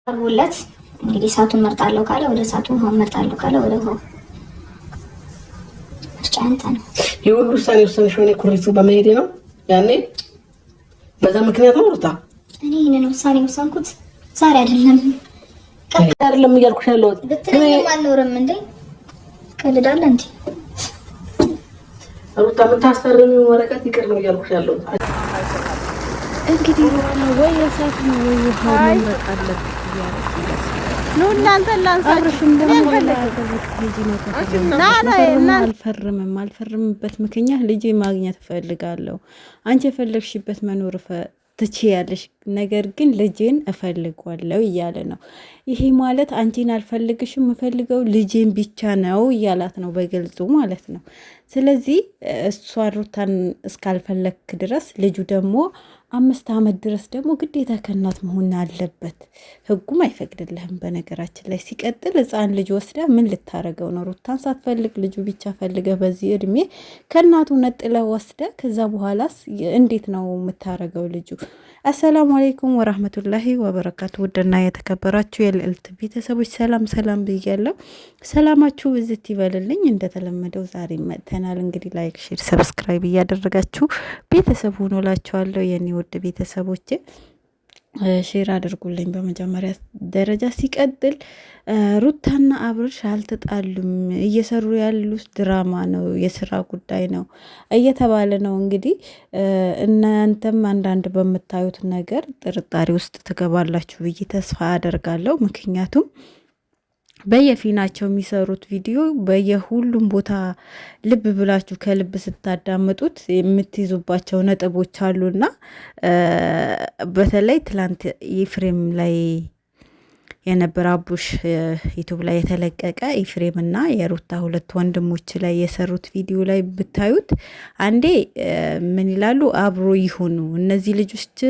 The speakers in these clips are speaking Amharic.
አርቦለት እንግዲህ እሳቱን መርጣለሁ ካለ ወደ እሳቱ፣ ውሃውን መርጣለሁ ካለ ወደ ውሃው። ምርጫ አንተ ነው። የሁሉ ውሳኔ ወሰንሽ ሆነ ኩሪቱ በመሄድ ነው ያኔ በዛ ምክንያት ነው ሩታ። እኔ ይሄንን ውሳኔ ወሰንኩት ዛሬ አይደለም አይደለም እያልኩሽ ያለሁት ግን አልኖርም እንዴ ቀልዳለህ እንዴ ሩታ የምታስፈርሚው ወረቀት ይቅር ነው እያልኩሽ ያለሁት። እንግዲህ ወይ የሳት ነው ወይ ውሃ መምረጥ አለበት ነው። እናንተ ላንሳችሁ አልፈርምበት ምክንያት ልጄ ማግኘት እፈልጋለሁ። አንቺ የፈለግሽበት መኖር ትችያለሽ፣ ነገር ግን ልጄን እፈልጓለሁ እያለ ነው። ይሄ ማለት አንቺን አልፈልግሽም እፈልገው ልጄን ብቻ ነው እያላት ነው በግልጹ ማለት ነው። ስለዚህ እሷ ሩታን እስካልፈለክ ድረስ ልጁ ደግሞ 5 ዓመት ድረስ ደግሞ ግዴታ ከእናት መሆን አለበት። ህጉም አይፈቅድልህም በነገራችን ላይ። ሲቀጥል ህፃን ልጅ ወስዳ ምን ልታረገው ነው? ሩታን ሳትፈልግ ልጁ ብቻ ፈልገህ በዚህ እድሜ ከእናቱ ነጥለህ ወስደ ከዛ በኋላስ እንዴት ነው የምታረገው ልጁ? አሰላሙ አለይኩም ወራህመቱላሂ ወበረካቱ። ውድና የተከበራችሁ የልዕልት ቤተሰቦች ሰላም ሰላም ብያለሁ። ሰላማችሁ ብዝት ይበልልኝ። እንደተለመደው ዛሬ መጥተናል። እንግዲህ ላይክ፣ ሼር፣ ሰብስክራይብ እያደረጋችሁ ቤተሰብ ሆኖላችኋለሁ የኔ ውድ ቤተሰቦች። ሼር አድርጉልኝ በመጀመሪያ ደረጃ። ሲቀጥል ሩታና አብርሽ አልተጣሉም፣ እየሰሩ ያሉት ድራማ ነው፣ የስራ ጉዳይ ነው እየተባለ ነው። እንግዲህ እናንተም አንዳንድ በምታዩት ነገር ጥርጣሬ ውስጥ ትገባላችሁ ብዬ ተስፋ አደርጋለሁ። ምክንያቱም በየፊናቸው የሚሰሩት ቪዲዮ በየሁሉም ቦታ ልብ ብላችሁ ከልብ ስታዳምጡት የምትይዙባቸው ነጥቦች አሉና በተለይ ትላንት ኤፍሬም ላይ የነበረ አቡሽ ዩቱብ ላይ የተለቀቀ ኤፍሬም እና የሩታ 2 ወንድሞች ላይ የሰሩት ቪዲዮ ላይ ብታዩት አንዴ ምን ይላሉ? አብሮ ይሁኑ እነዚህ ልጆች፣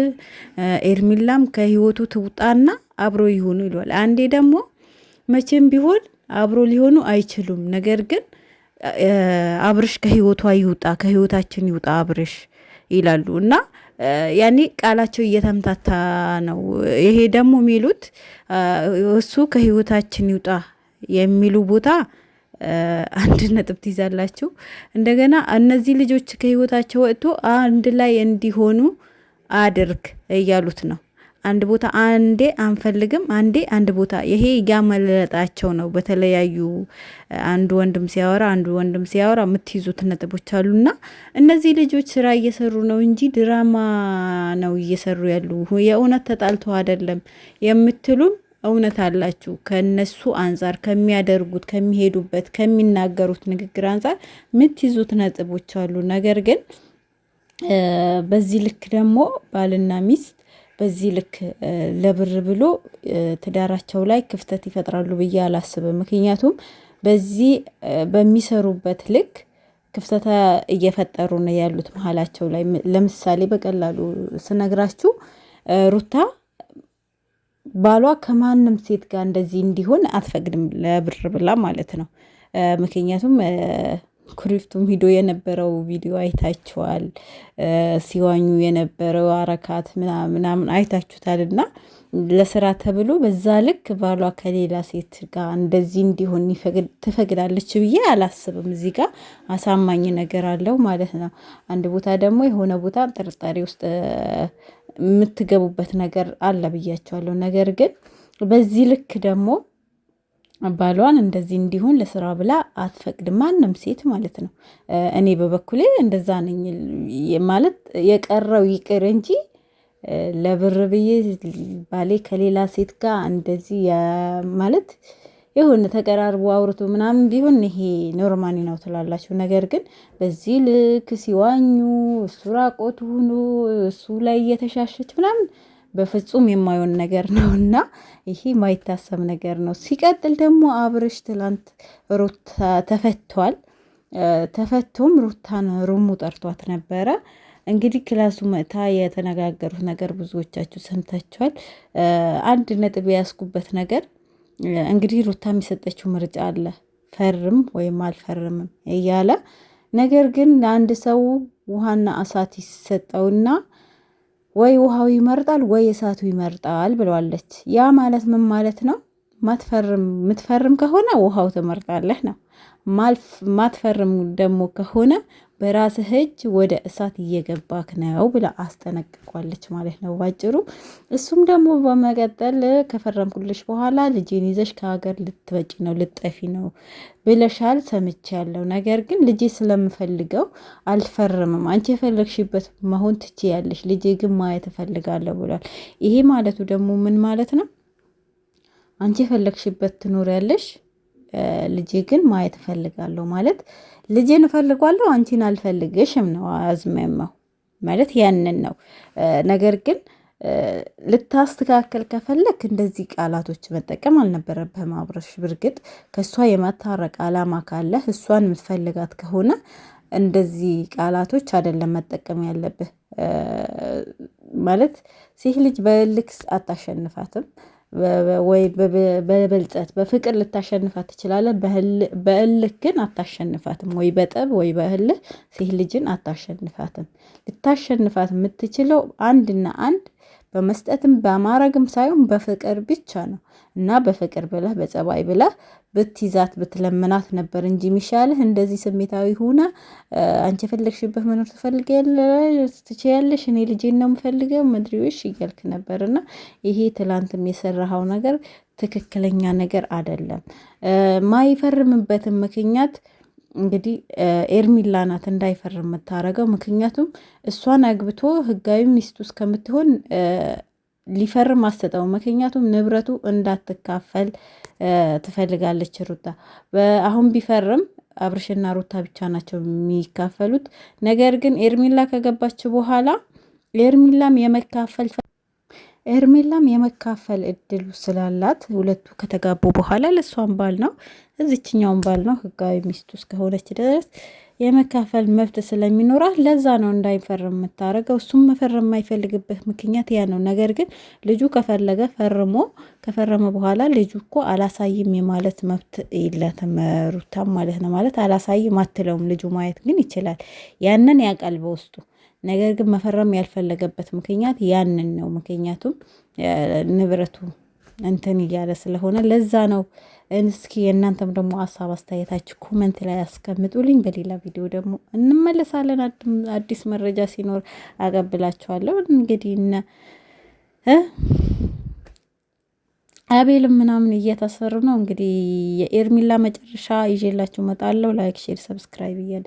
ኤርሚላም ከህይወቱ ትውጣና አብሮ ይሁኑ ይሏል። አንዴ ደግሞ መቼም ቢሆን አብሮ ሊሆኑ አይችሉም፣ ነገር ግን አብርሽ ከህይወቷ ይውጣ፣ ከህይወታችን ይውጣ አብርሽ ይላሉ እና ያኔ ቃላቸው እየተምታታ ነው። ይሄ ደግሞ የሚሉት እሱ ከህይወታችን ይውጣ የሚሉ ቦታ አንድ ነጥብ ትይዛላችሁ። እንደገና እነዚህ ልጆች ከህይወታቸው ወጥቶ አንድ ላይ እንዲሆኑ አድርግ እያሉት ነው። አንድ ቦታ አንዴ አንፈልግም፣ አንዴ አንድ ቦታ። ይሄ ያመለጣቸው ነው። በተለያዩ አንዱ ወንድም ሲያወራ የምትይዙት ነጥቦች አሉና እነዚህ ልጆች ስራ እየሰሩ ነው እንጂ ድራማ ነው እየሰሩ ያሉ። የእውነት ተጣልተው አይደለም የምትሉም እውነት አላችሁ። ከነሱ አንጻር ከሚያደርጉት፣ ከሚሄዱበት፣ ከሚናገሩት ንግግር አንጻር የምትይዙት ነጥቦች አሉ። ነገር ግን በዚህ ልክ ደግሞ ባልና ሚስት በዚህ ልክ ለብር ብሎ ትዳራቸው ላይ ክፍተት ይፈጥራሉ ብዬ አላስብም። ምክንያቱም በዚህ በሚሰሩበት ልክ ክፍተት እየፈጠሩ ነው ያሉት መሀላቸው ላይ። ለምሳሌ በቀላሉ ስነግራችሁ ሩታ ባሏ ከማንም ሴት ጋር እንደዚህ እንዲሆን አትፈቅድም፣ ለብር ብላ ማለት ነው። ምክንያቱም ኩሪፍቱም ሂዶ የነበረው ቪዲዮ አይታችኋል። ሲዋኙ የነበረው አረካት ምናምን አይታችሁታል። እና ለስራ ተብሎ በዛ ልክ ባሏ ከሌላ ሴት ጋር እንደዚህ እንዲሆን ትፈቅዳለች ብዬ አላስብም። እዚህ ጋር አሳማኝ ነገር አለው ማለት ነው። አንድ ቦታ ደግሞ የሆነ ቦታ ጥርጣሬ ውስጥ የምትገቡበት ነገር አለ ብያቸዋለሁ። ነገር ግን በዚህ ልክ ደግሞ ባሏን እንደዚህ እንዲሆን ለስራ ብላ አትፈቅድም፣ ማንም ሴት ማለት ነው። እኔ በበኩሌ እንደዛ ነኝ ማለት የቀረው ይቅር እንጂ ለብር ብዬ ባሌ ከሌላ ሴት ጋር እንደዚህ ማለት የሆነ ተቀራርቦ አውርቶ ምናምን ቢሆን ይሄ ኖርማኒ ነው ትላላችሁ። ነገር ግን በዚህ ልክ ሲዋኙ እሱ ራቆት ሆኖ እሱ ላይ እየተሻሸች ምናምን በፍጹም የማይሆን ነገር ነው እና ይሄ ማይታሰብ ነገር ነው። ሲቀጥል ደግሞ አብርሽ ትላንት ሩታ ተፈቷል። ተፈቶም ሩታን ሩሙ ጠርቷት ነበረ። እንግዲህ ክላሱ መታ የተነጋገሩት ነገር ብዙዎቻችሁ ሰምታችኋል። አንድ ነጥብ ያስኩበት ነገር እንግዲህ ሩታ የሚሰጠችው ምርጫ አለ፣ ፈርም ወይም አልፈርምም እያለ ነገር ግን ለአንድ ሰው ውሃና እሳት ይሰጠውና ወይ ውሃው ይመርጣል ወይ እሳቱ ይመርጣል ብለዋለች። ያ ማለት ምን ማለት ነው? የምትፈርም ከሆነ ውሃው ትመርጣለህ ነው። ማትፈርም ደግሞ ከሆነ በራስህ እጅ ወደ እሳት እየገባክ ነው ብላ አስጠነቅቋለች ማለት ነው ባጭሩ። እሱም ደግሞ በመቀጠል ከፈረምኩልሽ በኋላ ልጄን ይዘሽ ከሀገር ልትወጪ ነው ልጠፊ ነው ብለሻል ሰምቻለሁ። ነገር ግን ልጄ ስለምፈልገው አልፈርምም። አንቺ የፈለግሽበት መሆን ትችያለሽ፣ ልጄ ግን ማየት እፈልጋለሁ ብሏል። ይሄ ማለቱ ደግሞ ምን ማለት ነው? አንቺ የፈለግሽበት ትኖሪያለሽ፣ ልጄ ግን ማየት እፈልጋለሁ ማለት ልጄን እፈልጓለሁ አንቺን አልፈልግሽም ነው አዝመማው ማለት ያንን ነው። ነገር ግን ልታስተካከል ከፈለክ እንደዚህ ቃላቶች መጠቀም አልነበረብህም አብርሽ። ብርግጥ ከእሷ የማታረቅ አላማ ካለህ እሷን የምትፈልጋት ከሆነ እንደዚህ ቃላቶች አይደለም መጠቀም ያለብህ። ማለት ሴት ልጅ በልክስ አታሸንፋትም ወይ በበልጸት በፍቅር ልታሸንፋት ትችላለህ። በእልህ ግን አታሸንፋትም። ወይ በጠብ ወይ በእልህ ሴት ልጅን አታሸንፋትም። ልታሸንፋት የምትችለው አንድና አንድ በመስጠትም በማረግም ሳይሆን በፍቅር ብቻ ነው። እና በፍቅር ብለህ በጸባይ ብለህ ብትይዛት ብትለምናት ነበር እንጂ የሚሻልህ እንደዚህ ስሜታዊ ሆነ አንቺ የፈለግሽበት መኖር ትችያለሽ፣ እኔ ልጄን ነው የምፈልገው መድሪዎች እያልክ ነበር። እና ይሄ ትላንትም የሰራኸው ነገር ትክክለኛ ነገር አይደለም። ማይፈርምበትን ምክንያት እንግዲህ ኤርሚላ ናት እንዳይፈርም የምታረገው። ምክንያቱም እሷን አግብቶ ህጋዊ ሚስቱ እስከምትሆን ሊፈርም አሰጠው። ምክንያቱም ንብረቱ እንዳትካፈል ትፈልጋለች ሩታ። አሁን ቢፈርም አብርሽና ሩታ ብቻ ናቸው የሚካፈሉት። ነገር ግን ኤርሚላ ከገባች በኋላ ኤርሚላም የመካፈል እድሉ ስላላት ሁለቱ ከተጋቡ በኋላ ለእሷን ባል ነው እዚችኛውን ባል ነው ህጋዊ ሚስቱ እስከሆነች ድረስ የመካፈል መብት ስለሚኖራት ለዛ ነው እንዳይፈርም የምታረገው። እሱም መፈረም የማይፈልግበት ምክንያት ያ ነው። ነገር ግን ልጁ ከፈለገ ከፈረመ በኋላ ልጁ እኮ አላሳይም የማለት መብት የለትም ሩታም ማለት ነው። ማለት አላሳይም አትለውም። ልጁ ማየት ግን ይችላል። ያንን ያውቃል በውስጡ። ነገር ግን መፈረም ያልፈለገበት ምክንያት ያንን ነው። ምክንያቱም ንብረቱ እንትን እያለ ስለሆነ ለዛ ነው። እስኪ የእናንተም ደግሞ ሀሳብ አስተያየታችሁ ኮመንት ላይ አስቀምጡልኝ። በሌላ ቪዲዮ ደግሞ እንመለሳለን። አዲስ መረጃ ሲኖር አቀብላችኋለሁ። እንግዲህ አቤልም ምናምን እየታሰሩ ነው። እንግዲህ የኤርሚላ መጨረሻ ይዤላችሁ እመጣለሁ። ላይክ፣ ሼር፣ ሰብስክራይብ እያለ